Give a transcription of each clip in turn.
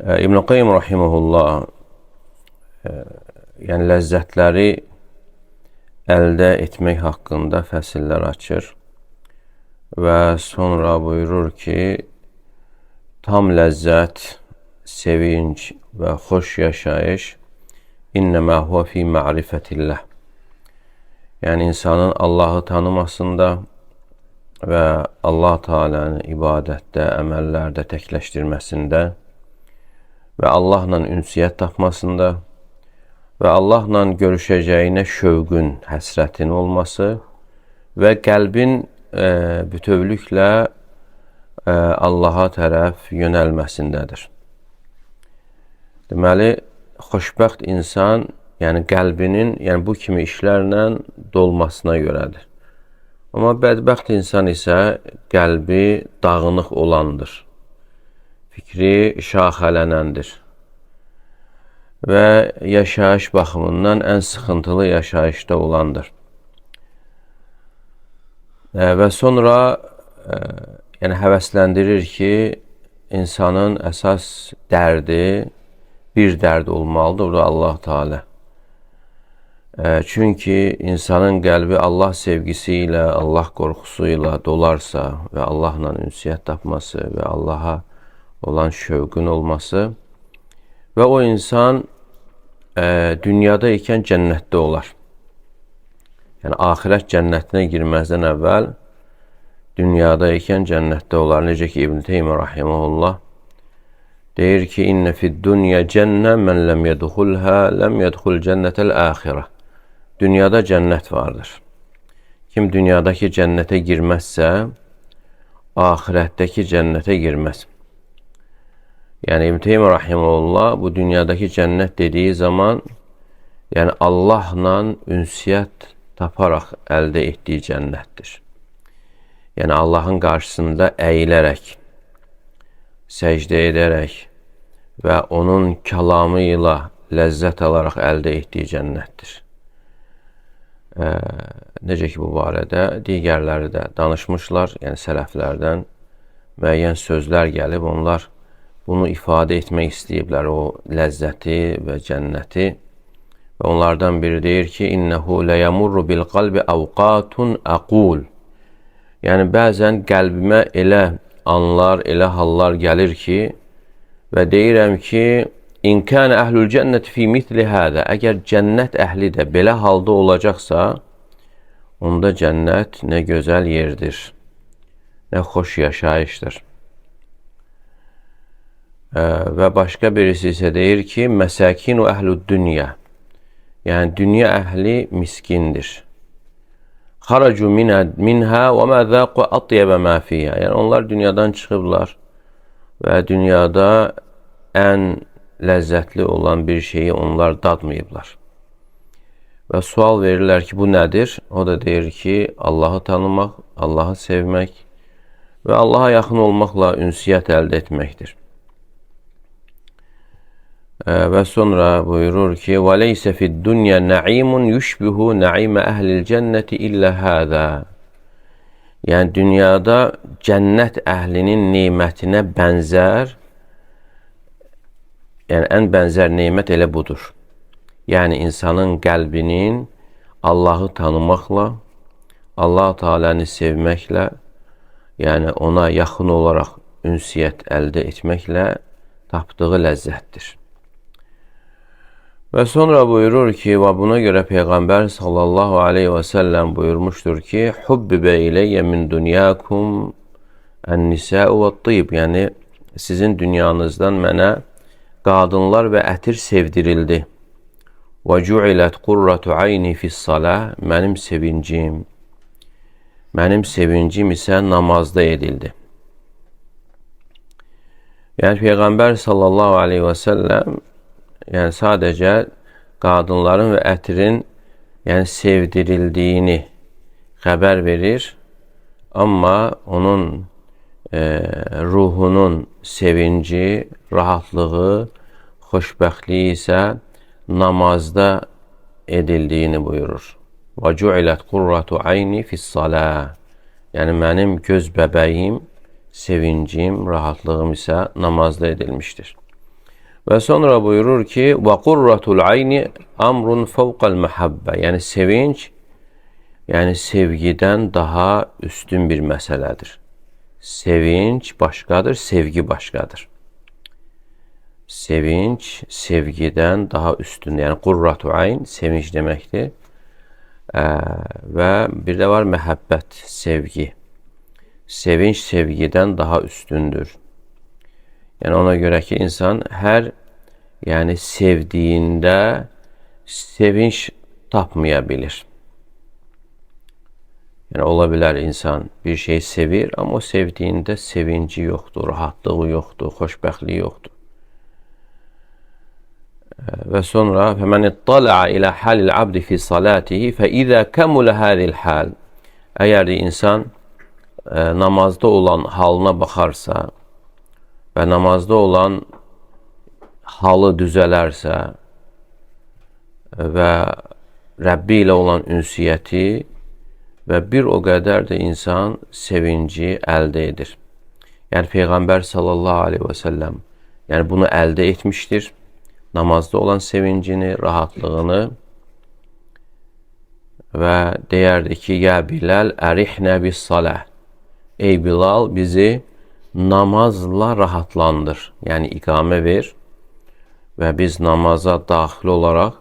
İbn-i Qayyim rahimehullah yəni ləzzətləri əldə etmək haqqında fəsillər açır və sonra buyurur ki, tam ləzzət, sevinç və xoş yaşayış innəmə huvə fi ma'rifətillah. Yəni insanın Allahı tanımasında və Allah Teala'nın ibadətdə, əməllərdə təkləşdirməsində və Allahla ünsiyyət tapmasında və Allahla görüşəcəyinə şövqün, həsrətin olması və qəlbin bütövlüklə Allaha tərəf yönəlməsindədir. Deməli, xoşbəxt insan, yəni qəlbinin bu kimi işlərlə dolmasına görədir. Amma bədbəxt insan isə qəlbi dağınıq olandır, fikri şaxələnəndir və yaşayış baxımından ən sıxıntılı yaşayışda olandır. Və sonra həvəsləndirir ki, insanın əsas dərdi bir dərd olmalıdır, o da Allah Teala. Çünki insanın qəlbi Allah sevgisi ilə, Allah qorxusu ilə dolarsa və Allahla ünsiyyət tapması və Allaha olan şövqün olması və o insan dünyada ikən cənnətdə olar. Yəni, axirət cənnətinə girməzdən əvvəl dünyada ikən cənnətdə olar. Necə ki, İbn-i Teymiyyə rahimehullah deyir ki, İnnə fid-dünya cənnə mən ləm yədxulhə ləm yədxul cənnətəl-əxirə. Dünyada cənnət vardır. Kim dünyadakı cənnətə girməzsə, axirətdəki cənnətə girməz. Yəni, İbn-i Teymiyyə rahimehullah bu dünyadakı cənnət dediyi zaman, yəni Allahla ünsiyyət taparaq əldə etdiyi cənnətdir. Yəni, Allahın qarşısında əyilərək, səcdə edərək və onun kəlamı ilə ləzzət alaraq əldə etdiyi cənnətdir. Necə ki, bu barədə digərləri də danışmışlar, yəni sələflərdən müəyyən sözlər gəlib, onlar bunu ifadə etmək istəyiblər, o ləzzəti və cənnəti. Və onlardan biri deyir ki, İnnəhu ləyəmurru bil qalbi əvqatun əqul. Yəni, bəzən qəlbimə elə anlar, elə hallar gəlir ki, və deyirəm ki, İn kənə əhlül cənnəti fi mitli hədə. Əgər cənnət əhli də belə halda olacaqsa, onda cənnət nə gözəl yerdir, nə xoş yaşayışdır. Və başqa birisi isə deyir ki, məsəkinu əhlüd dünya. Yəni, dünya əhli miskindir. Xaracu minhə və mə zəqu atyəbə mə fiyyə. Yəni, onlar dünyadan çıxıblar və dünyada ən ləzzətli olan bir şeyi onlar dadmayıblar. Və sual verirlər ki, bu nədir? O da deyir ki, Allahı tanımaq, Allahı sevmək və Allaha yaxın olmaqla ünsiyyət əldə etməkdir. Və sonra buyurur ki, وَلَيْسَ فِي الدُّنْيَا نَعِيمٌ يُشْبِهُ نَعِيمَ أَهْلِ الْجَنَّةِ إِلَّا هَذَا. Yəni, dünyada cənnət əhlinin nemətinə bənzər, yəni ən bənzər nemət elə budur. Yəni, insanın qəlbinin Allahı tanımaqla, Allah Teala'nı sevməklə, yəni ona yaxın olaraq ünsiyyət əldə etməklə tapdığı ləzzətdir. Və sonra buyurur ki, və buna görə Peyğəmbər sallallahu aleyhi və səlləm buyurmuşdur ki, Hubbibə iləyyə min dünyakum ən-nisəu və tıyb. Yəni, sizin dünyanızdan mənə qadınlar və ətir sevdirildi. Və cu'ilət qurratu ayni fis-salah. Mənim sevincim isə namazda edildi. Yəni, Peyğəmbər sallallahu aleyhi və səlləm sadəcə qadınların və ətirin sevdirildiyini xəbər verir, amma onun ruhunun sevinci, rahatlığı, xoşbəxtliyi isə namazda edildiyini buyurur. Və cu'ilət qurratu ayni fis-salah. Yəni, mənim göz bəbəyim, sevincim, rahatlığım isə namazda edilmişdir. Və sonra buyurur ki, və qurratul ayni amrun fawqal mahabbə. Yəni sevinç, yəni sevgidən daha üstün bir məsələdir. Sevinç başqadır, sevgi başqadır. Sevinç sevgidən daha üstündür. Yəni qurratu ayn sevinç deməkdir. Və bir də var məhəbbət, sevgi. Sevinç sevgidən daha üstündür. Yəni ona görə ki, insan hər sevdiyində sevinç tapmaya bilir. Yəni ola bilər insan bir şey sevir, amma o sevdiyində sevinci yoxdur, rahatlığı yoxdur, xoşbəxtliyi yoxdur. Və sonra فَمَنِ اطَّلَعَ إِلَى حَالِ الْعَبْدِ فِي صَلَاتِهِ فَإِذَا كَمُلَ هَذِهِ الْحَالِ. Əgər insan namazda olan halına baxarsa və namazda olan halı düzələrsə və Rəbbi ilə olan ünsiyyəti və bir o qədər də insan sevinci əldə edir. Yəni Peyğəmbər sallallahu aleyhi və səlləm bunu əldə etmişdir. Namazda olan sevincini, rahatlığını və deyərdi ki, ya Bilal, ərihnə bis-salah. Ey Bilal, bizi namazla rahatlandır. Yəni iqamə ver və biz namaza daxil olaraq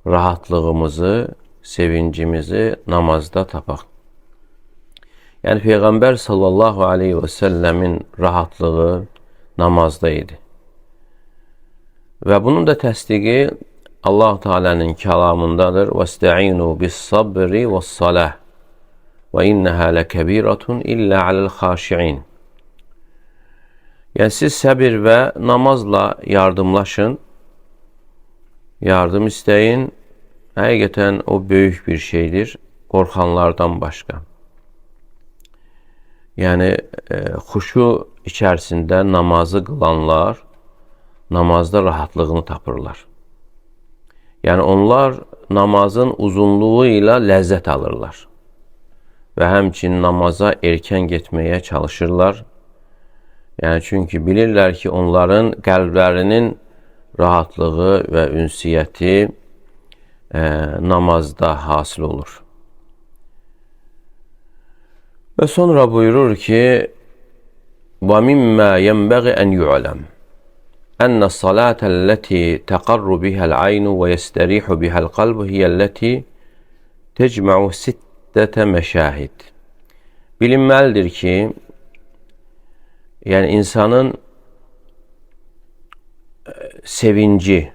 rahatlığımızı, sevincimizi namazda tapaq. Yəni Peyğəmbər sallallahu aleyhi və səlləmin rahatlığı namazda idi. Və bunun da təsdiqi Allah Teala'nın kəlamındadır. وَاسْتَعِينُوا بِالصَّبْرِ وَالصَّلَاةِ وَإِنَّهَا لَكَبِيرَةٌ إِلَّا عَلَى الْخَاشِعِينَ. Yəni siz səbir və namazla yardımlaşın, yardım istəyin. Həqiqətən o böyük bir şeydir, qorxanlardan başqa. Yəni xuşu içərisində namazı qılanlar namazda rahatlığını tapırlar. Yəni onlar namazın uzunluğu ilə ləzzət alırlar və həmçinin namaza erkən getməyə çalışırlar. Yəni çünki bilirlər ki, onların qəlblərinin rahatlığı və ünsiyyəti namazda hasil olur. Və sonra buyurur ki, وَمِمَّا يَنْبَغِ أَنْ يُعْلَمْ أن الصلاة التي تقر بها العين ويستريح بها القلب هي التي تجمع 6 مشاهد. Bilinməlidir ki, yəni insanın sevinci,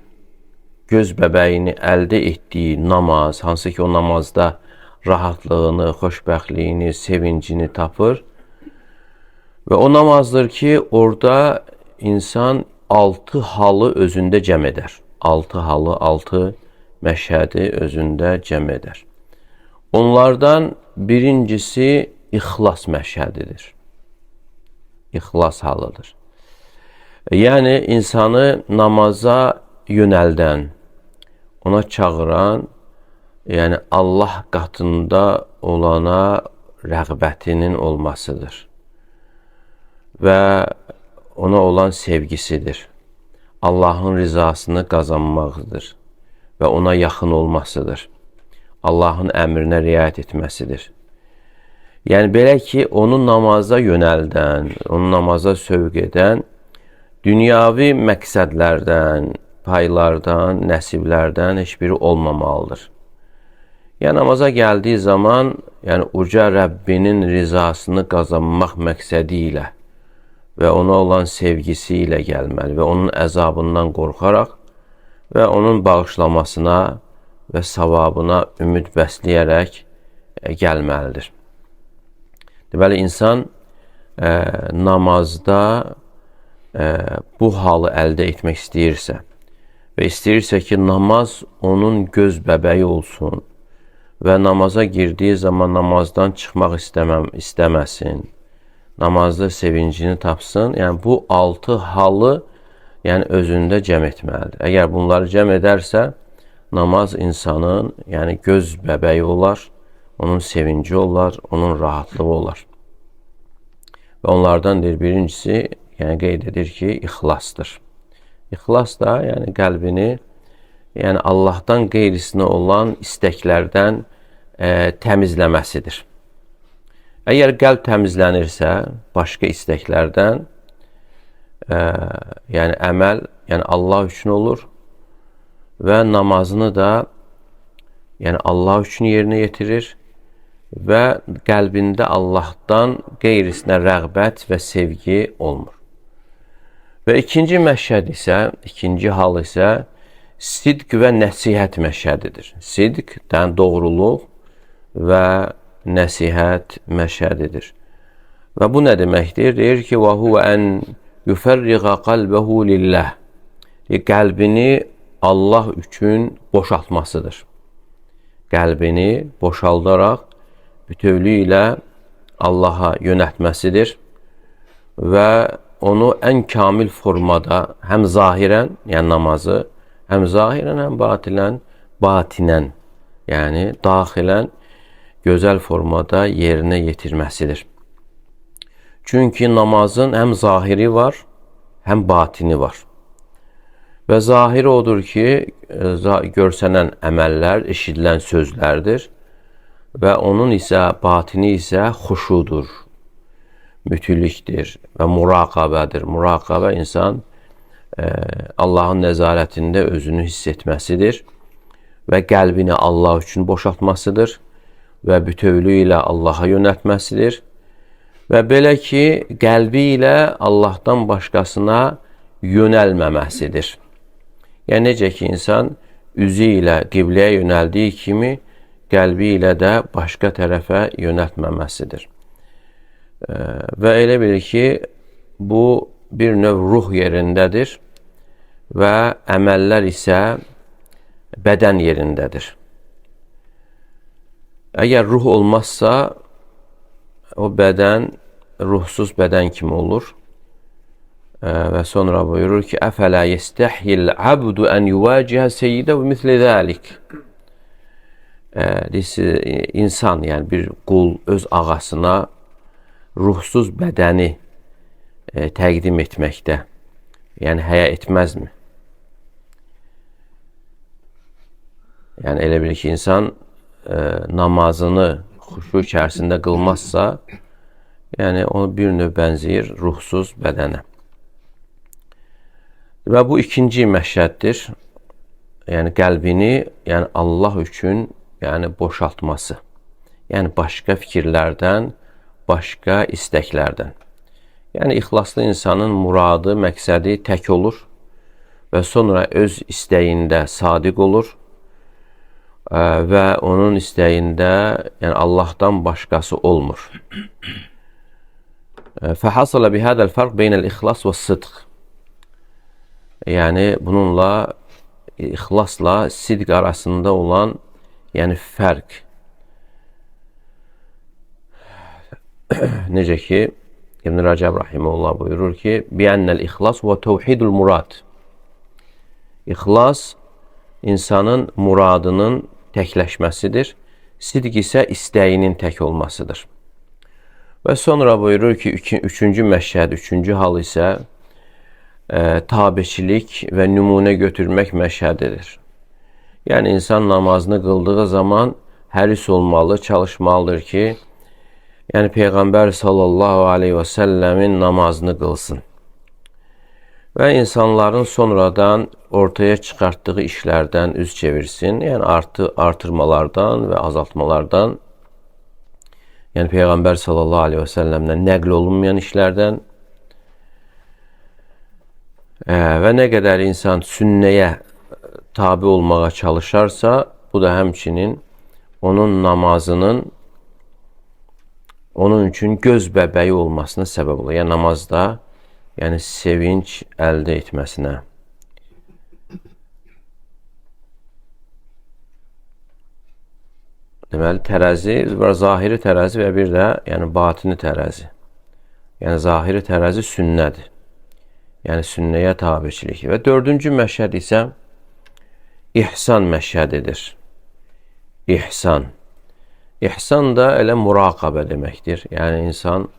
göz bəbəyini əldə etdiyi namaz, hansı ki o namazda rahatlığını, xoşbəxtliyini, sevincini tapır və o namazdır ki, orada insan 6 halı özündə cəm edər. 6 halı, 6 məşhədi özündə cəm edər. Onlardan birincisi ixlas məşhədidir. İxlas halıdır. Yəni insanı namaza yönəldən, ona çağıran, yəni Allah qatında olana rəğbətinin olmasıdır və ona olan sevgisidir. Allahın rizasını qazanmaqdır və ona yaxın olmasıdır. Allahın əmrinə riayət etməsidir. Yəni belə ki, onu namaza yönəldən, onu namaza sövq edən dünyavi məqsədlərdən, paylardan, nəsiblərdən heç biri olmamalıdır. Yəni namaza gəldiyi zaman, yəni uca Rəbbinin rizasını qazanmaq məqsədi ilə və ona olan sevgisi ilə gəlməli və onun əzabından qorxaraq və onun bağışlamasına və savabına ümid bəsləyərək gəlməlidir. Deməli, insan namazda bu halı əldə etmək istəyirsə və istəyirsə ki, namaz onun göz bəbəyi olsun və namaza girdiyi zaman namazdan çıxmaq istəməsin, namazda sevincini tapsın, yəni bu 6 halı özündə cəm etməlidir. Əgər bunları cəm edərsə, namaz insanın göz bəbəyi olar, onun sevinci olar, onun rahatlığı olar. Və onlardan birincisi qeyd edir ki, ixlasdır. İxlas da yəni qəlbini yəni Allahdan qeyrisinə olan istəklərdən təmizləməsidir. Əgər qəlb təmizlənirsə başqa istəklərdən, yəni əməl, yəni Allah üçün olur və namazını da yəni Allah üçün yerinə yetirir və qəlbində Allahdan qeyrisinə rəğbət və sevgi olmur. Və ikinci məşhəd isə, ikinci hal isə sidq və nəsihət məşhədidir. Sidq, yəni doğruluq və nəsihət məşhədidir. Və bu nə deməkdir? Deyir ki, وَهُوَ أَنْ يُفَرِّغَ قَلْبَهُ لِلَّهِ qəlbini Allah üçün boşaltmasıdır. Qəlbini boşaldaraq bütövlüyü ilə Allaha yönəltməsidir və onu ən kamil formada həm zahirən, yəni namazı, həm zahirən, həm batinən, yəni daxilən gözəl formada yerinə yetirməsidir. Çünki namazın həm zahiri var, həm batini var. Və zahiri odur ki, görsənən əməllər, eşidilən sözlərdir və onun isə batini isə xuşudur, mütülükdir və muraqabədir. Muraqabə insan Allahın nəzarətində özünü hiss etməsidir və qəlbini Allah üçün boşaltmasıdır və bütövlüyü ilə Allaha yönəltməsidir və belə ki, qəlbi ilə Allahdan başqasına yönəlməməsidir. Yəni necə ki, insan üzü ilə qibləyə yönəldiyi kimi, qəlbi ilə də başqa tərəfə yönəltməməsidir. Və elə bilir ki, bu bir növ ruh yerindədir və əməllər isə bədən yerindədir. Əgər ruh olmazsa, o bədən ruhsuz bədən kimi olur. Və sonra buyurur ki, əfələ yestəhyil abdu ən yuvacihə seyyidə və misli zəlik. İnsan, yəni bir qul öz ağasına ruhsuz bədəni təqdim etməkdə, yəni həya etməzmi? Yəni elə bilir ki, insan namazını xuşu içərisində qılmazsa, yəni onu bir növ bənzəyir ruhsuz bədənə. Və bu ikinci məşhəddir. Yəni qəlbini, yəni Allah üçün, yəni boşaltması. Yəni başqa fikirlərdən, başqa istəklərdən. Yəni ixlaslı insanın muradı, məqsədi tək olur və sonra öz istəyində sadiq olur və onun istəyində yəni Allahdan başqası olmur. فحصل بهذا الفرق بين الإخلاص والصدق. Yəni bununla ixlasla sidq arasında olan yəni fərq. Necə ki İbn Rəcəb rahimehullah buyurur ki, "Bi'annel ihlas və tevhidul murad." İxlas insanın muradının təkləşməsidir. Sidq isə istəyinin tək olmasıdır. Və sonra buyurur ki, üçüncü məşhəd, üçüncü hal isə tabiçilik və nümunə götürmək məşhədidir. Yəni insan namazını qıldığı zaman həris olmalı, çalışmalıdır ki, yəni Peyğəmbər sallallahu aleyhi və səlləmin namazını qılsın. Və insanların sonradan ortaya çıxartdığı işlərdən üz çevirsin, yəni artırmalardan və azaltmalardan, yəni Peyğəmbər sallallahu aleyhi və səlləmdən nəql olunmayan işlərdən və nə qədər insan sünnəyə tabi olmağa çalışarsa, bu da həmçinin onun namazının onun üçün göz bəbəyi olmasına səbəb olur. Yəni namazda yəni sevinç əldə etməsinə. Deməli, tərəzi var, zahiri tərəzi və bir də yəni batini tərəzi. Yəni zahiri tərəzi sünnədir. Yəni sünnəyə tabiçilik. Və dördüncü məşhəd isə ihsan məşhədidir. İhsan. İhsan da elə muraqabə deməkdir. Yəni insan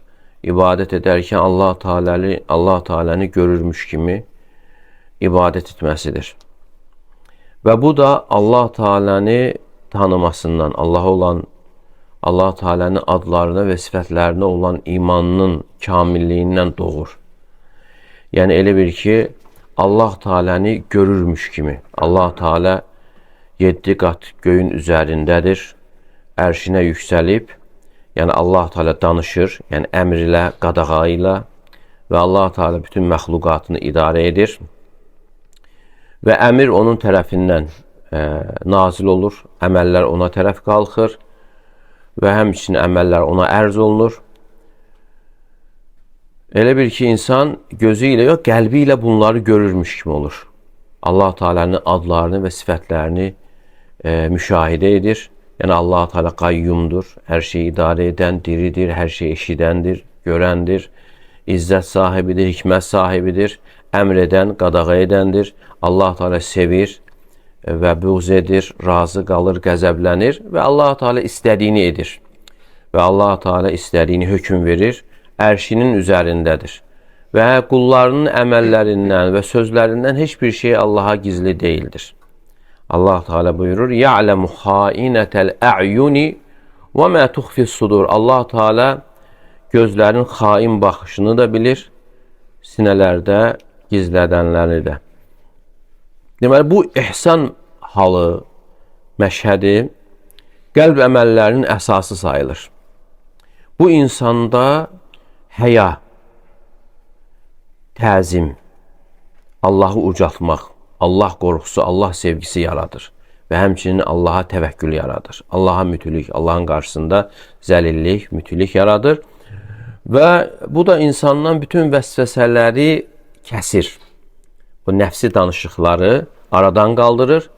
ibadət edərkən Allah Teala'nı görürmüş kimi ibadət etməsidir. Və bu da Allah Teala'nı tanımasından, Allah Teala'nın adlarına və sifətlərinə olan imanının kamilliyindən doğur. Yəni elə bir ki, Allah Teala'nı görürmüş kimi. Allah Teala 7 qat göyün üzərindədir, ərşinə yüksəlib, yəni Allah Teala danışır, yəni əmr ilə, qadağa ilə və Allah Teala bütün məxluqatını idarə edir və əmr onun tərəfindən nazil olur, əməllər ona tərəf qalxır və həmçinin əməllər ona ərz olunur. Elə bir ki, insan gözü ilə yox, qəlbi ilə bunları görürmüş kimi olur. Allah Teala'nın adlarını və sifətlərini müşahidə edir. Yəni Allah Teala qayyumdur, hər şeyi idarə edən, diridir, hər şeyi eşidəndir, görəndir, izzət sahibidir, hikmət sahibidir, əmr edən, qadağa edəndir. Allah Teala sevir və buğz edir, razı qalır, qəzəblənir və Allah Teala istədiyini edir. Və Allah Teala istədiyini hökm verir, ərşinin üzərindədir. Və qullarının əməllərindən və sözlərindən heç bir şey Allaha gizli deyildir. Allah Teala buyurur: "Ya'lemu xainətel a'yuni və ma tuxfis sudur." Allah Teala gözlərin xain baxışını da bilir, sinələrdə gizlədənləri də. Deməli, bu ihsan halı, məşhədi qəlb əməllərinin əsası sayılır. Bu insanda həya, təzim, Allahı ucaltmaq, Allah qorxusu, Allah sevgisi yaradır və həmçinin Allaha təvəkkül yaradır. Allaha mütülük, Allahın qarşısında zəlillik, mütülük yaradır və bu da insandan bütün vəsvəsələri kəsir. Bu nəfsi danışıqları aradan qaldırır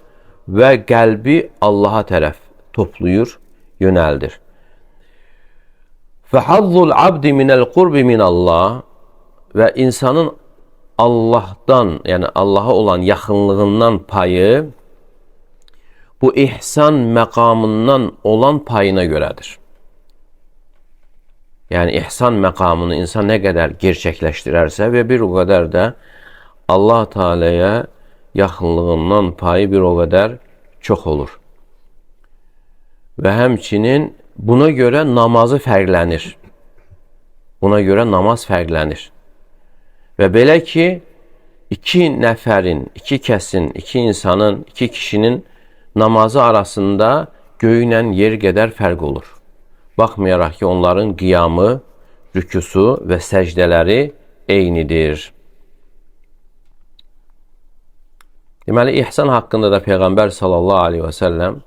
və qəlbi Allaha tərəf toplayır, yönəldir. Fəhazzul abdi minəl qurbi minallah və insanın Allahdan, yəni Allaha olan yaxınlığından payı bu ihsan məqamından olan payına görədir. Yəni ihsan məqamını insan nə qədər gerçəkləşdirərsə və bir o qədər də Allah Teala'ya yaxınlığından payı bir o qədər çox olur. Və həmçinin buna görə namazı fərqlənir. Buna görə namaz fərqlənir. Və belə ki, iki nəfərin, iki kəsin, iki insanın, iki kişinin namazı arasında göylə yer qədər fərq olur. Baxmayaraq ki, onların qiyamı, rükusu və səcdələri eynidir. Deməli, ihsan haqqında da Peyğəmbər sallallahu aleyhi və səlləm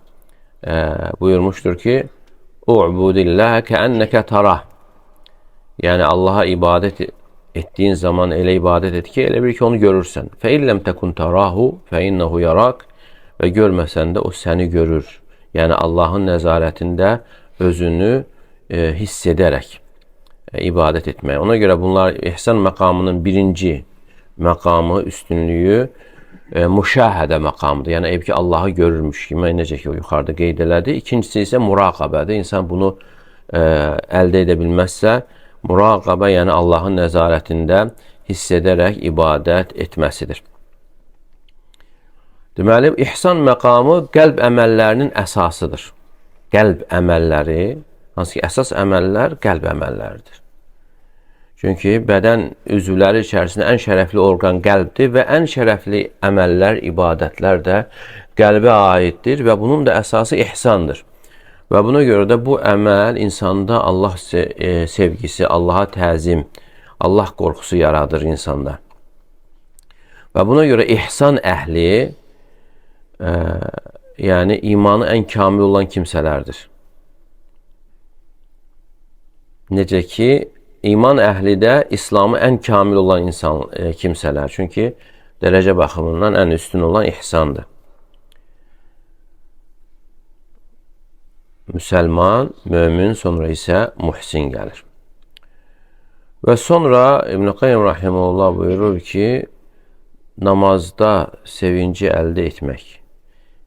buyurmuşdur ki, "U'budillâhe keenneke tarah." Yəni, Allaha ibadət etdiyin zaman elə ibadət et ki, elə bir ki, onu görürsən. "Fə illəm təkun tarahu fə innehu yarak." Və görməsən də o səni görür. Yəni, Allahın nəzarətində özünü hiss edərək ibadət etmək. Ona görə bunlar ihsan məqamının birinci məqamı, üstünlüyü müşahidə məqamıdır. Yəni, ev ki, Allahı görürmüş kimi, necə ki, o yuxarıda qeyd elədi. İkincisi isə muraqabədir. İnsan bunu əldə edə bilməzsə, muraqabə, yəni Allahın nəzarətində hiss edərək ibadət etməsidir. Deməli, ihsan məqamı qəlb əməllərinin əsasıdır. Qəlb əməlləri, hansı ki, əsas əməllər qəlb əməlləridir. Çünki bədən üzvləri içərisində ən şərəfli orqan qəlbdir və ən şərəfli əməllər, ibadətlər də qəlbə aiddir və bunun da əsası ihsandır. Və buna görə də bu əməl insanda Allah sevgisi, Allaha təzim, Allah qorxusu yaradır insanda. Və buna görə ihsan əhli, yəni imanı ən kamil olan kimsələrdir. Necə ki, iman əhli də İslamı ən kamil olan kimsələr. Çünki dərəcə baxımından ən üstün olan ihsandır. Müsəlman, mömin, sonra isə muhsin gəlir. Və sonra İbn-i Qayyim Rahiməhullah buyurur ki, namazda sevinci əldə etmək,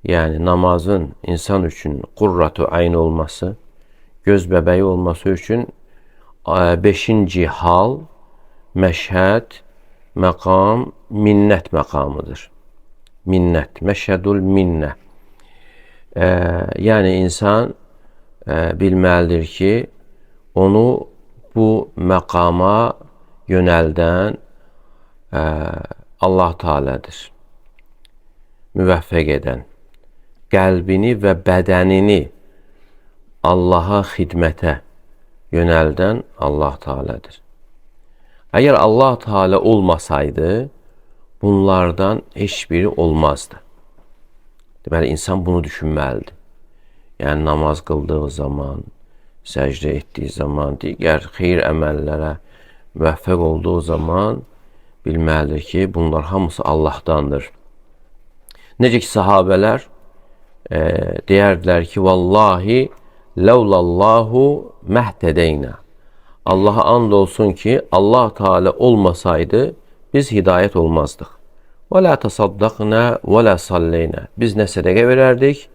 yəni namazın insan üçün qurratu ayn olması, göz bəbəyi olması üçün 5-ci hal, məşhəd məqam minnət məqamıdır. Minnət, məşhədul minnə. Yəni insan bilməlidir ki, onu bu məqama yönəldən Allah Teala'dır. Müvəffəq edən, qəlbini və bədənini Allaha xidmətə yönəldən Allah Teala'dır. Əgər Allah Teala olmasaydı, bunlardan heç biri olmazdı. Deməli, insan bunu düşünməlidir. Yəni, namaz qıldığı zaman, səcdə etdiyi zaman, digər xeyir əməllərə müvəffəq olduğu zaman bilməlidir ki, bunlar hamısı Allahdandır. Necə ki, sahabələr deyərdilər ki, vallahi ləvlallahu məhtədeynə. Allaha and olsun ki, Allah Teala olmasaydı, biz hidayət olmazdıq. Və la təsaddaqnə və la salleynə. Biz nə sədəqə verərdik,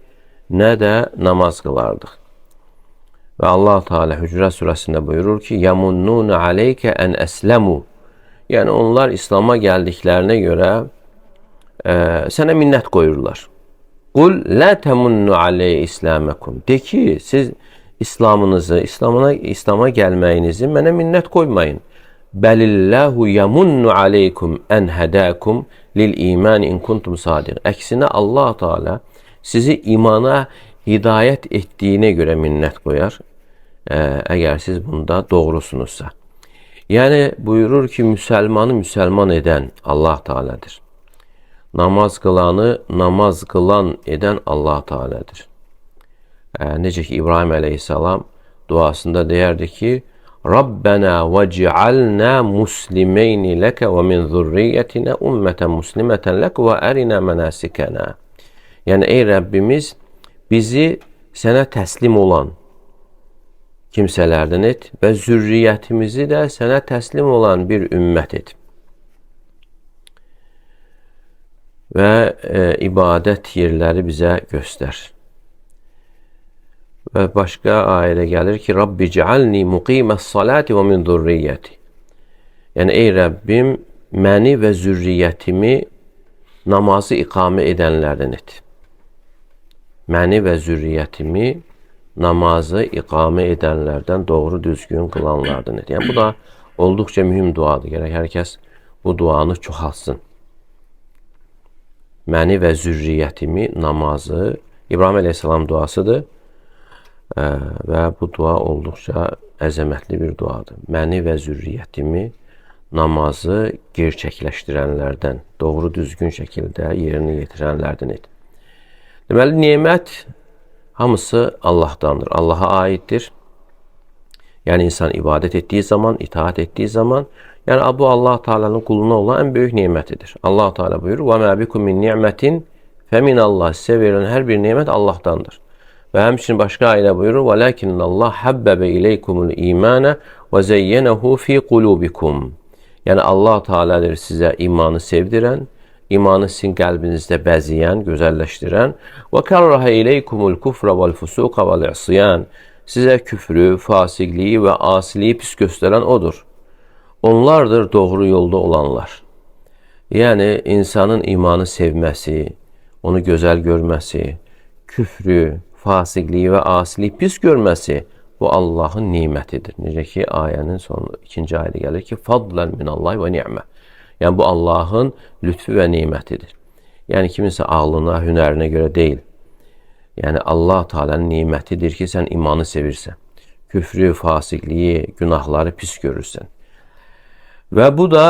nə də namaz qılardıq. Və Allah Teala Hücrət surəsində buyurur ki, yamunnun aleykə ən əsləmu. Yəni, onlar İslam'a gəldiklərinə görə sənə minnət qoyurlar. Qul la təmunnu aleyhi isləməkum. De ki, siz İslamınızı, İslam'a gəlməyinizi mənə minnət qoymayın. Bəlillahu yamunnu aleykum ən hədəkum lil iman in kuntum sadiq. Əksinə Allah Teala sizi imana hidayət etdiyinə görə minnət qoyar, əgər siz bunda doğrusunuzsa. Yəni, buyurur ki, müsəlmanı müsəlman edən Allah Teala'dır. Namaz qılanı namaz qılan edən Allah Teala'dır. Necə ki, İbrahim əleyhissalam duasında deyərdi ki, Rabbena vec'alna muslimeyni leke ve min zurriyetina ummeten muslimeten leke ve erina menasikena. Yəni, ey Rəbbimiz, bizi sənə təslim olan kimsələrdən et və zürriyyətimizi də sənə təslim olan bir ümmət et. Və ibadət yerləri bizə göstər. Və başqa ayədə gəlir ki, Rabbi cealni muqiməs salati və min zurriyyəti. Yəni, ey Rəbbim, məni və zürriyyətimi namazı iqamə edənlərdən et. Məni və zürriyyətimi namazı iqamə edənlərdən, doğru düzgün qılanlardan et. Yəni, bu da olduqca mühüm duadır. Gərək hər kəs bu duanı çoxalsın. Məni və zürriyyətimi namazı, İbrahim əleyhissalam duasıdır. Və bu dua olduqca əzəmətli bir duadır. Məni və zürriyyətimi namazı gerçəkləşdirənlərdən, doğru düzgün şəkildə yerini yetirənlərdən et. Deməli, nemət hamısı Allahdandır, Allaha aiddir. Yəni, insan ibadət etdiyi zaman, itaat etdiyi zaman, yəni bu Allah Teala'nın quluna olan ən böyük nemətidir. Allah Teala buyurur, وَمَا بِكُمْ مِنْ نِعْمَةٍ فَمِنَ اللّٰهِ. Sizə verilən hər bir nemət Allahdandır. Və həmçinin başqa ayədə buyurur, وَلَكِنَّ اللّٰهِ حَبَّبَ إِلَيْكُمُ الْإِيمَانَ وَزَيَّنَهُ فِي قُلُوبِكُمْ. Yəni, Allah Teala'dır sizə imanı sevdirən, imanı sizin qəlbinizdə bəziyən, gözəlləşdirən. وَكَرَّهَ إِلَيْكُمُ الْكُفْرَ وَالْفُسُوقَ وَالْعِصْيَانِ. Sizə küfrü, fasiqliyi və asiliyi pis göstərən odur. Onlardır doğru yolda olanlar. Yəni, insanın imanı sevməsi, onu gözəl görməsi, küfrü, fasiqliyi və asiliyi pis görməsi bu Allahın nimətidir. Necə ki, ayənin son ikinci ayədə gəlir ki, fadlan minallahi və ni'mə. Yəni, bu Allahın lütfü və nimətidir. Yəni, kiminsə ağlına, hünərinə görə deyil. Yəni, Allah Teala'nın nimətidir ki, sən imanı sevirsən. Küfrü, fasiqliyi, günahları pis görürsən. Və bu da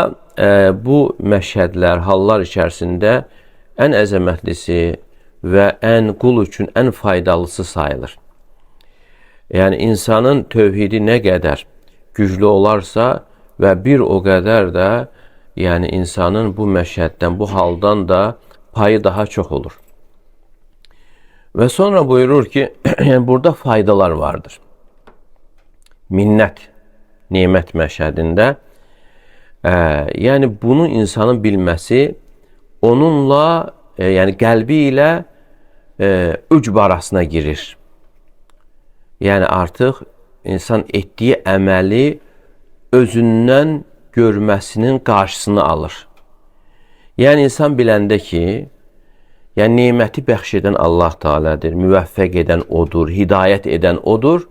bu məşhədlər, hallar içərisində ən əzəmətlisi və ən qul üçün ən faydalısı sayılır. Yəni, insanın tövhidi nə qədər güclü olarsa və bir o qədər də yəni insanın bu məşhəddən, bu haldan da payı daha çox olur. Və sonra buyurur ki, yəni burada faydalar vardır. Minnət, nemət məşhədində, yəni bunu insanın bilməsi, onunla, yəni qəlbi ilə ücb arasına girir. Yəni artıq insan etdiyi əməli özündən görməsinin qarşısını alır. Yəni insan biləndə ki, yəni neməti bəxş edən Allah Teala'dır, müvəffəq edən odur, hidayət edən odur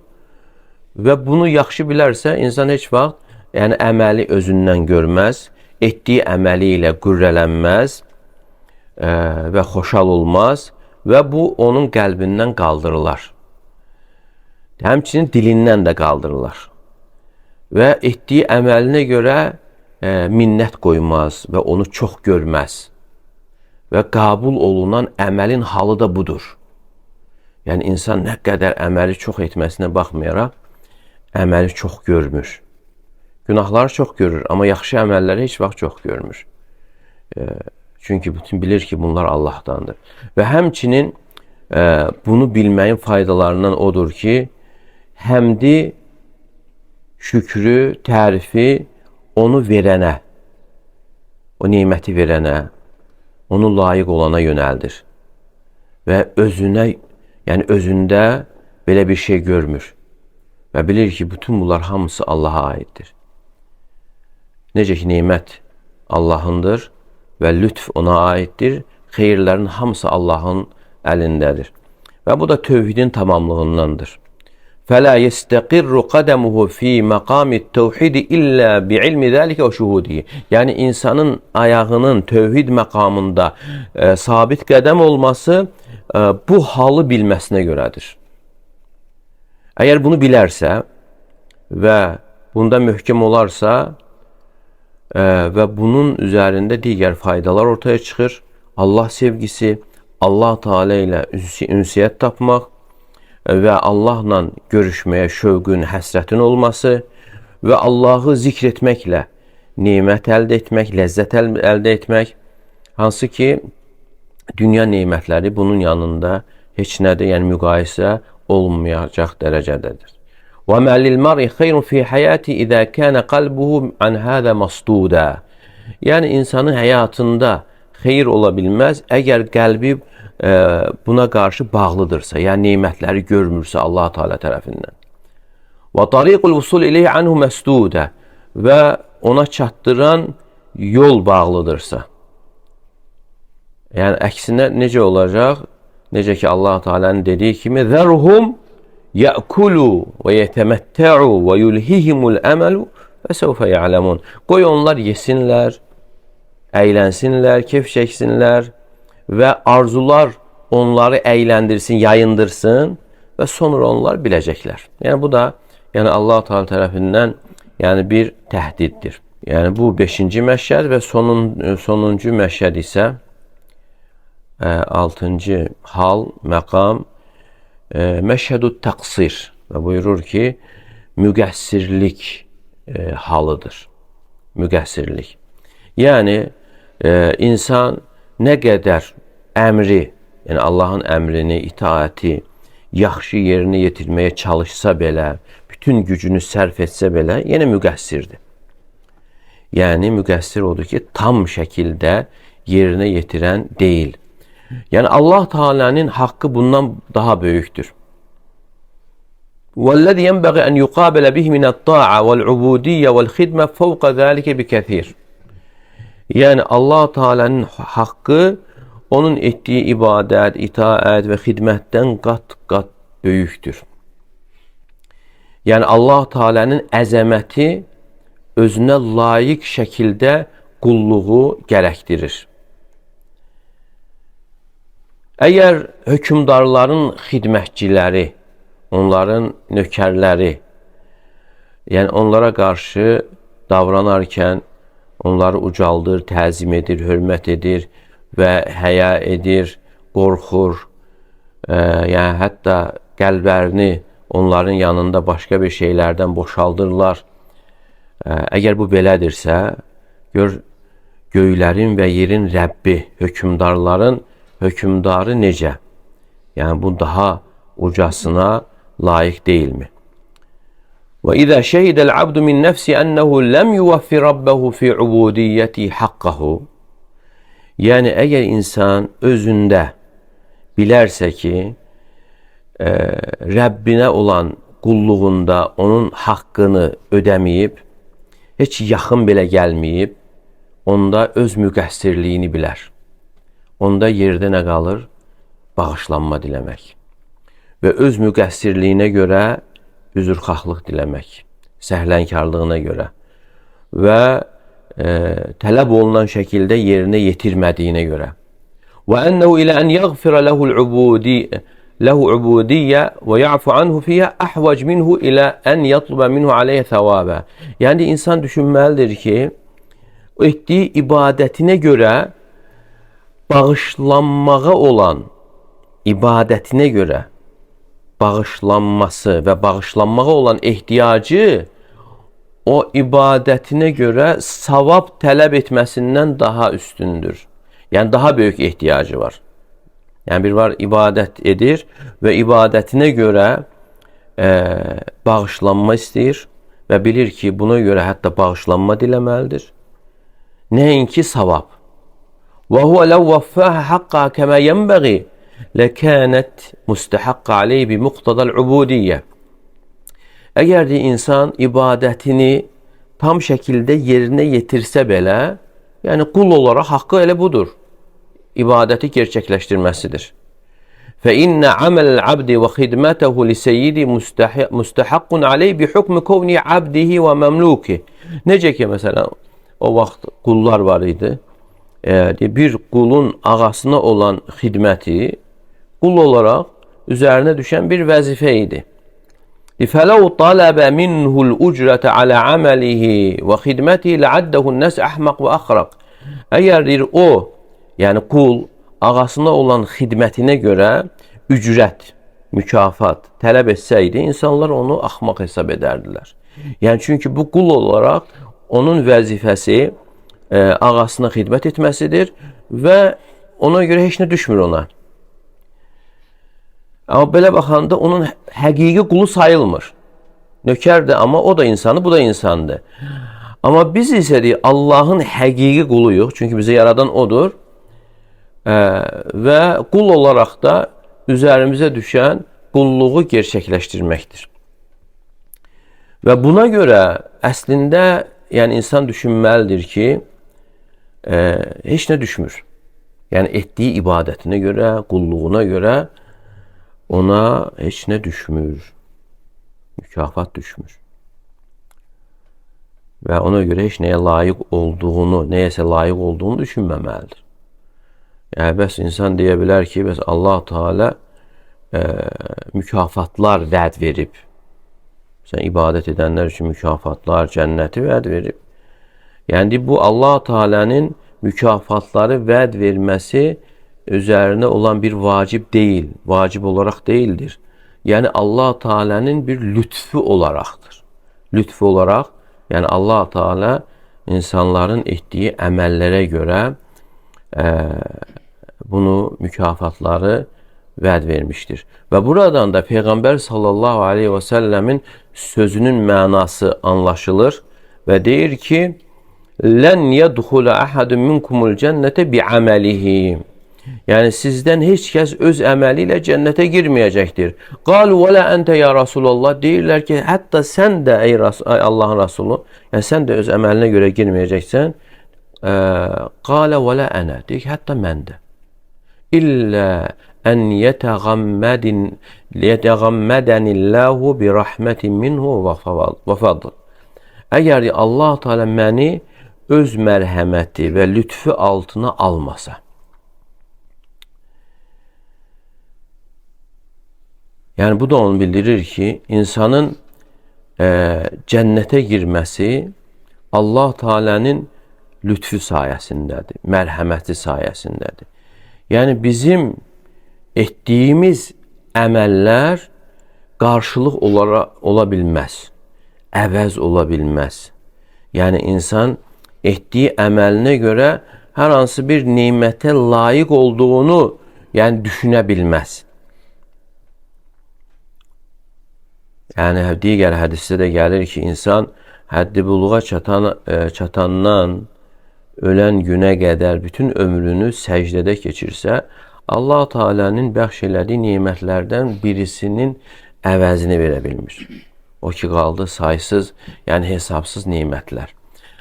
və bunu yaxşı bilərsə, insan heç vaxt yəni əməli özündən görməz, etdiyi əməli ilə qürrələnməz və xoşal olmaz və bu onun qəlbindən qaldırılar. Həmçinin dilindən də qaldırılar və etdiyi əməlinə görə minnət qoymaz və onu çox görməz və qəbul olunan əməlin halı da budur. Yəni insan nə qədər əməli çox etməsinə baxmayaraq əməli çox görmür. Günahları çox görür, amma yaxşı əməlləri heç vaxt çox görmür. Çünki bütün bilir ki, bunlar Allahdandır. Və həmçinin bunu bilməyin faydalarından odur ki, həmdi, şükrü, tərifi onu verənə, o neməti verənə, onu layiq olana yönəldir. Və özünə, yəni özündə belə bir şey görmür. Və bilir ki, bütün bunlar hamısı Allaha aiddir. Necə ki, nemət Allahındır və lütf ona aiddir, xeyirlərin hamısı Allahın əlindədir. Və bu da tövhidin tamamlığındandır. فَلَا يَسْتَقِرُّ قَدَمُهُ فِي مَقَامِ التَّوْحِدِ إِلَّا بِعِلْمِ ذَلِكَ وَشُهُودِهِ. Yəni insanın ayağının tövhid məqamında sabit qədəm olması bu halı bilməsinə görədir. Əgər bunu bilərsə və bunda möhkəm olarsa və bunun üzərində digər faydalar ortaya çıxır, Allah sevgisi, Allah Teala ilə ünsiyyət tapmaq və Allahla görüşməyə şövqün, həsrətin olması və Allahı zikr etməklə nemət əldə etmək, ləzzət əldə etmək, hansı ki, dünya nemətləri bunun yanında heç nədir, yəni müqayisə olmayacaq dərəcədədir. وَمَا لِلْمَرْءِ خَيْرٌ فِي حَيَاتِ إِذَا كَانَ قَلْبُهُ عَنْ هَذَا مَصْدُودًا. Yəni insanın həyatında xeyir ola bilməz, əgər qəlbi buna qarşı bağlıdırsa, yəni nemətləri görmürsə Allah Teala tərəfindən. وَطَرِيقُ الْوُصُولِ إِلَيْهِ عَنْهُ مَسْدُودًا. Və ona çatdıran yol bağlıdırsa. Yəni əksinə necə olacaq? Necə ki Allah Teala'nın dediyi kimi ذَرْهُمْ يَأْكُلُوا وَيَتَمَتَّعُوا وَيُلْهِهِمُ الْأَمَلُ فَسَوْفَ يَعْلَمُونَ. Qoy onlar yesinlər, əylənsinlər, keyf çəksinlər və arzular onları əyləndirsin, yayındırsın və sonra onlar biləcəklər. Yəni bu da yəni Allah Teala tərəfindən yəni bir təhdiddir. Yəni bu 5-ci məşhəd və sonuncu məşhəd isə 6-cı hal, məqam məşhədü təqsir və buyurur ki, müqəssirlik halıdır. Müqəssirlik. Yəni insan nə qədər əmri, yəni Allahın əmrini, itaəti yaxşı yerinə yetirməyə çalışsa belə, bütün gücünü sərf etsə belə, yenə müqəssirdir. Yəni müqəssir odur ki, tam şəkildə yerinə yetirən deyil. Yəni Allah Teala'nın haqqı bundan daha böyükdür. وَالَّذِي يَنْبَغِي أَنْ يُقَابَلَ بِهِ مِنَ الطَّاعَةِ وَالْعُبُودِيَّةِ وَالْخِدْمَةِ فَوْقَ ذَلِكَ بِكَثِيرٍ. Yəni Allah Teala'nın haqqı onun etdiyi ibadət, itaət və xidmətdən qat-qat böyükdür. Yəni Allah Teala'nın əzəməti özünə layiq şəkildə qulluğu gərəkdirir. Əgər hökümdarların xidmətçiləri, onların nökərləri, yəni onlara qarşı davranarkən onları ucaldır, təzim edir, hörmət edir və həya edir, qorxur, yəni hətta qəlblərini onların yanında başqa bir şeylərdən boşaldırlar. Əgər bu belədirsə, gör göylərin və yerin Rəbbi, hökümdarların hökümdarı necə? Yəni bu daha ucasına layiq deyilmi? وَإِذَا شَهِدَ الْعَبْدُ مِنْ نَفْسِ أَنَّهُ لَمْ يُوَفِّ رَبَّهُ فِي عُبُودِيَّتِهِ حَقَّهُ. Yəni əgər insan özündə bilərsə ki, Rəbbinə olan qulluğunda onun haqqını ödəməyib, heç yaxın belə gəlməyib, onda öz müqəssirliyini bilər. Onda yerdə nə qalır? Bağışlanma diləmək. Və öz müqəssirliyinə görə üzrxahlıq diləmək, səhlənkarlığına görə və tələb olunan şəkildə yerinə yetirmədiyinə görə. Və ənəhu ilə ən yəğfirə lehu ubudiyyə və ya'fu anhu fiyyə əhvac minhu ilə ən yatlubə minhu aleyhə thəvabə. Yəni insan düşünməlidir ki, etdiyi ibadətinə görə bağışlanmağa olan ibadətinə görə bağışlanması və bağışlanmağa olan ehtiyacı o ibadətinə görə savab tələb etməsindən daha üstündür. Yəni daha böyük ehtiyacı var. Yəni bir var ibadət edir və ibadətinə görə bağışlanma istəyir və bilir ki, buna görə hətta bağışlanma diləməlidir. Nəinki savab. Və huvə ləv vəffəhə haqqa kəmə yənbəği ləkənət müstəhəqqə aleyh bi muqtadal ubudiyyə. Əgər də insan ibadətini tam şəkildə yerinə yetirsə belə, yəni qul olaraq haqqı elə budur. İbadəti gerçəkləşdirməsidir. Fə innə aməl abdi və xidmətəhu li seyyidi müstəhəqqun aleyh bi hukmi kovni abdihi və məmluki. Necə ki, məsələn, o vaxt qullar var idi. Bir qulun ağasına olan xidməti qul olaraq üzərinə düşən bir vəzifə idi. فَلَوْ طَلَبَ مِنْهُ الْاُجْرَةَ عَلَى عَمَلِهِ وَخِدْمَتِهِ لَعَدَّهُ النَّاسِ أَحْمَقْ وَأَخْرَقْ. Əgər o, yəni qul, ağasına olan xidmətinə görə ücrət, mükafat tələb etsəydi, insanlar onu axmaq hesab edərdilər. Yəni çünki bu qul olaraq onun vəzifəsi ağasına xidmət etməsidir və ona görə heç nə düşmür ona. Amma belə baxanda onun həqiqi qulu sayılmır. Nökərdir, amma o da insandır, bu da insandır. Amma biz isə deyək, Allahın həqiqi quluyuq, çünki bizi yaradan odur. Və qul olaraq da üzərimizə düşən qulluğu gerçəkləşdirməkdir. Və buna görə əslində yəni insan düşünməlidir ki, heç nə düşmür. Yəni etdiyi ibadətinə görə, qulluğuna görə ona heç nə düşmür. Mükafat düşmür. Və ona görə heç nəyə layiq olduğunu, nəyəsə layiq olduğunu düşünməməlidir. Yəni, bəs insan deyə bilər ki, bəs Allah Teala mükafatlar vəd verib. Sən ibadət edənlər üçün mükafatlar, cənnəti vəd verib. Yəni, bu Allah Teala'nın mükafatları vəd verməsi üzərinə olan bir vacib deyil, vacib olaraq deyildir. Yəni Allah Teala'nın bir lütfu olaraqdır. Lütfu olaraq, yəni Allah Teala insanların etdiyi əməllərə görə bunu mükafatları vəd vermişdir. Və buradan da Peyğəmbər sallallahu aleyhi və səlləmin sözünün mənası anlaşılır və deyir ki, lən yədxulə əhədun minkumul cənnətə bi'əməlihi. Yəni sizdən heç kəs öz əməli ilə cənnətə girməyəcəkdir. Qalu və lə əntə ya Rasulallah. Deyirlər ki, hətta sən də ey Allahın Rasulü, yəni sən də öz əməlinə görə girməyəcəksən. Qalə və lə ənə. Deyir ki, hətta mən də. İllə ən yətəğəmmədənilləhu bi rəhmətin minhu və fadl. Əgər Allah Teala məni öz mərhəməti və lütfü altına almasa, yəni bu da onu bildirir ki, insanın cənnətə girməsi Allah Teala'nın lütfü sayəsindədir, mərhəməti sayəsindədir. Yəni bizim etdiyimiz əməllər qarşılıq ola bilməz, əvəz ola bilməz. Yəni insan etdiyi əməlinə görə hər hansı bir nemətə layiq olduğunu yəni düşünə bilməz. Yəni digər hədisdə də gəlir ki, insan həddi buluğa çatandan ölən günə qədər bütün ömrünü səcdədə keçirsə, Allah Teala'nın bəxş elədiyi nemətlərdən birisinin əvəzini verə bilmir. O ki qaldı saysız, yəni hesabsız nemətlər.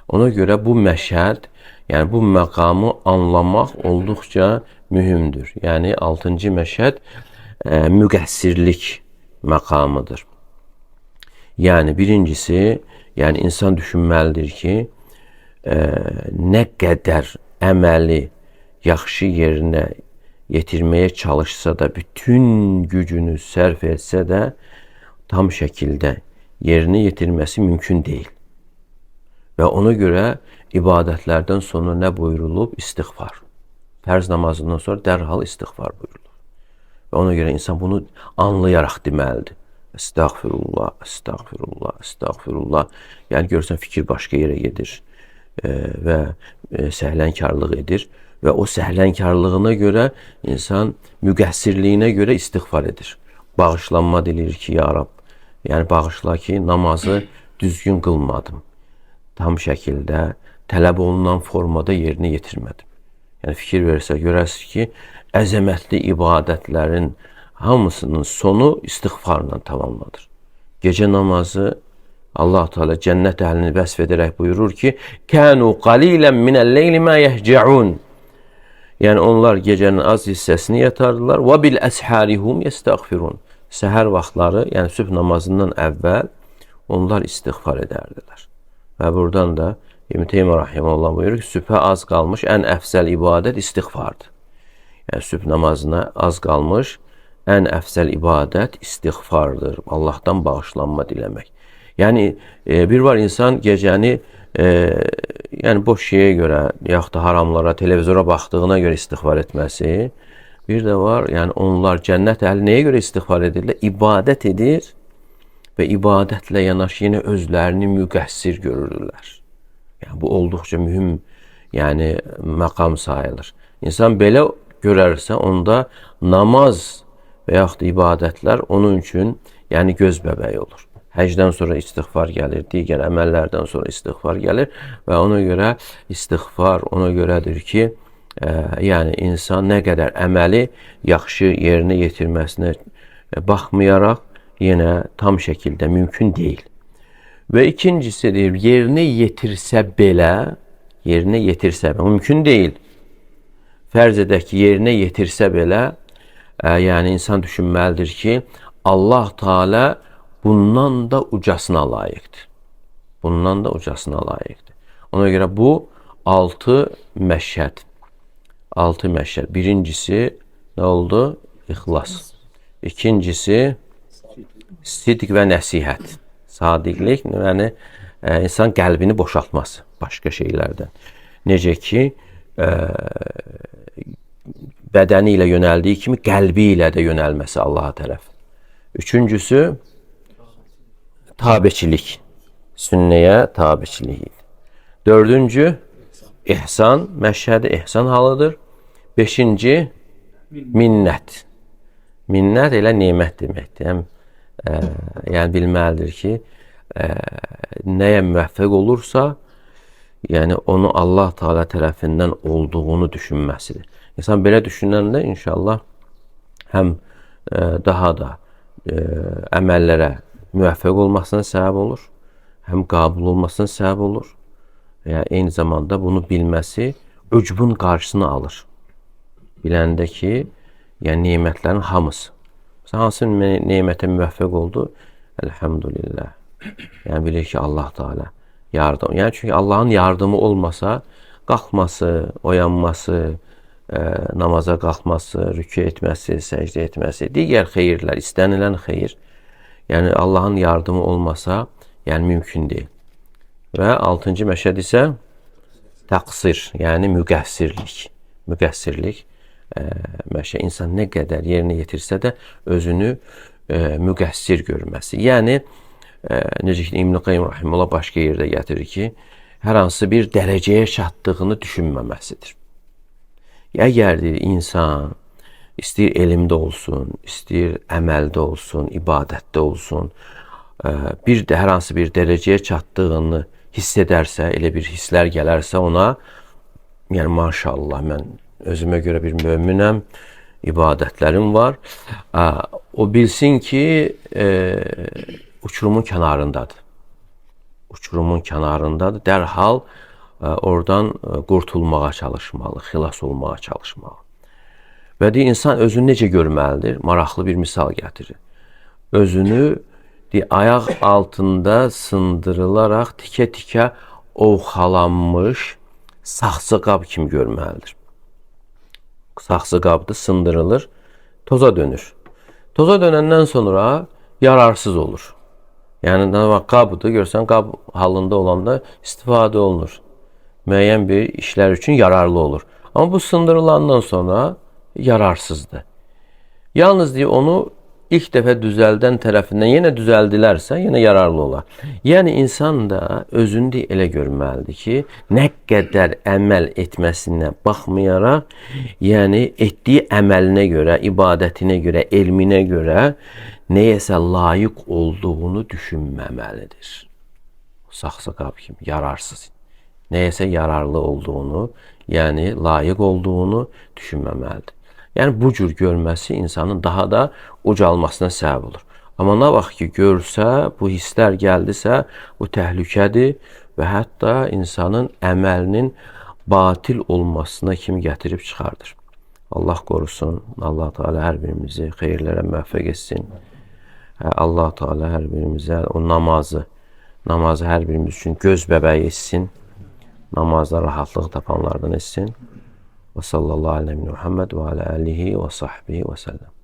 Ona görə bu məşhəd, yəni bu məqamı anlamaq olduqca mühümdür. Yəni 6-cı məşhəd müqəssirlik məqamıdır. Yəni birincisi, yəni insan düşünməlidir ki, nə qədər əməli yaxşı yerinə yetirməyə çalışsa da, bütün gücünü sərf etsə də tam şəkildə yerinə yetirməsi mümkün deyil. Və ona görə ibadətlərdən sonra nə buyurulub? İstiğfar. Fərz namazından sonra dərhal istiğfar buyurulur. Və ona görə insan bunu anlayaraq deməlidir. Estağfirullah, estağfirullah, estağfirullah. Yəni görürsən fikir başqa yerə gedir və səhlənkarlıq edir. Və o səhlənkarlığına görə insan müqəssirliyinə görə istiğfar edir. Bağışlanma dilir ki, ya Rab, yəni bağışla ki, namazı düzgün qılmadım. Tam şəkildə tələb olunan formada yerinə yetirmədim. Yəni fikir versə görərsiniz ki, əzəmətli ibadətlərin hamısının sonu istiğfarla tamamlanır. Gecə namazı Allah Teala cənnət əhlini vəsf edərək buyurur ki, "Kanu qalilan minəl-leyli ma yehca'un." Yəni onlar gecənin az hissəsini yatardılar. "Və bil əsharihum yestəğfirun." Səhər vaxtları, yəni sübh namazından əvvəl onlar istiğfar edərdilər. Və buradan da İbn Teymiyyə rahimehullah buyurur ki, sübhə az qalmış ən əfzəl ibadət istiğfardır. Yəni sübh namazına az qalmış ən əfzəl ibadət istiğfardır. Allahdan bağışlanma diləmək. Yəni bir var insan gecəni yəni boş şeyə görə, yaxud da haramlara, televizora baxdığına görə istiğfar etməsi. Bir də var, yəni onlar cənnət əhli nəyə görə istiğfar edirlər? İbadət edir və ibadətlə yanaşı yenə özlərini müqəssir görürlər. Yəni bu olduqca mühüm, yəni məqam sayılır. İnsan belə görərsə, onda namaz və yaxud da ibadətlər onun üçün yəni göz bəbəyi olur. Həcdən sonra istiğfar gəlir, digər əməllərdən sonra istiğfar gəlir və ona görə istiğfar ona görədir ki, yəni insan nə qədər əməli yaxşı yerinə yetirməsinə baxmayaraq yenə tam şəkildə mümkün deyil. Və ikincisi deyir, yerinə yetirsə belə, mümkün deyil. Fərz edək ki, yerinə yetirsə belə, yəni insan düşünməlidir ki, Allah Teala bundan da ucasına layiqdir. Bundan da ucasına layiqdir. Ona görə bu 6 məşhəd. 6 məşhəd. Birincisi nə oldu? İxlas. İkincisi sidq və nəsihət. Sadiqlik, yəni insan qəlbini boşaltması başqa şeylərdən. Necə ki, bədəni ilə yönəldiyi kimi qəlbi ilə də yönəlməsi Allaha tərəf. Üçüncüsü tabeçilik. Sünnəyə tabeçilik. Dördüncü ihsan, məşhədi ihsan halıdır. Beşinci minnət. Minnət elə nemət deməkdir. Yəni bilməlidir ki, nəyə müvəffəq olursa, yəni onu Allah Teala tərəfindən olduğunu düşünməsidir. İnsan belə düşünəndə inşallah həm daha da əməllərə müvəffəq olmasına səbəb olur, həm qəbul olmasına səbəb olur. Yəni eyni zamanda bunu bilməsi öcbün qarşısını alır. Biləndə ki, yəni nemətlərin hamısı. Hansı nemətə müvəffəq oldu? Elhamdülillah. Yəni bilir ki, Allah Teala yardım. Yəni çünki Allahın yardımı olmasa, qalxması, oyanması, namaza qalxması, rükû etməsi, səcdə etməsi, digər xeyirlər, istənilən xeyir, yəni Allahın yardımı olmasa, yəni mümkün deyil. Və 6-cı məşhəd isə təqsir, yəni müqəssirlik. Müqəssirlik məşhəd insan nə qədər yerinə yetirsə də özünü müqəssir görməsi. Yəni necə ki İbn Qayyim rahimehullah başqa yerdə gətirir ki, hər hansı bir dərəcəyə çatdığını düşünməməsidir. Əgər insan istəyir elmdə olsun, istəyir əməldə olsun, ibadətdə olsun, bir də hər hansı bir dərəcəyə çatdığını hiss edərsə, elə bir hisslər gələrsə ona, yəni maşallah mən özümə görə bir möminəm, ibadətlərim var. O bilsin ki, uçurumun kənarındadır. uçurumun kənarındadır. Dərhal oradan qurtulmağa çalışmalı, xilas olmağa çalışmalı. Və deyir, insan özünü necə görməlidir? Maraqlı bir misal gətirir. Özünü ayaq altında sındırılaraq tikə-tikə ovxalanmış saxsı qab kimi görməlidir. Saxsı qabdır, sındırılır, toza dönür. Toza dönəndən sonra yararsız olur. Yəni qabdır, görsən qab halında olanda istifadə olunur. Müəyyən bir işlər üçün yararlı olur. Amma bu sındırılandan sonra yararsızdır. Yalnız deyir, onu ilk dəfə düzəldən tərəfindən yenə düzəldilərsə, yenə yararlı olar. Yəni insan da özünü elə görməlidir ki, nə qədər əməl etməsinə baxmayaraq, yəni etdiyi əməlinə görə, ibadətinə görə, elminə görə nəyəsə layiq olduğunu düşünməməlidir. Saxsı qab kimi, yararsız. Nəyəsə yararlı olduğunu, yəni layiq olduğunu düşünməməlidir. Yəni bu cür görməsi insanın daha da ucalmasına səbəb olur. Amma nə vaxt ki görsə, bu hisslər gəldisə, bu təhlükədir və hətta insanın əməlinin batil olmasına kimi gətirib çıxardır. Allah qorusun. Allah Teala hər birimizi xeyirlərə müvəffəq etsin. Allah Teala hər birimizə o namazı hər birimiz üçün göz bəbəyi etsin. Namazda rahatlıq tapanlardan etsin. Və sallallahu aleyhi ve Muhammed və alə alihi və sahbihi və səlləm.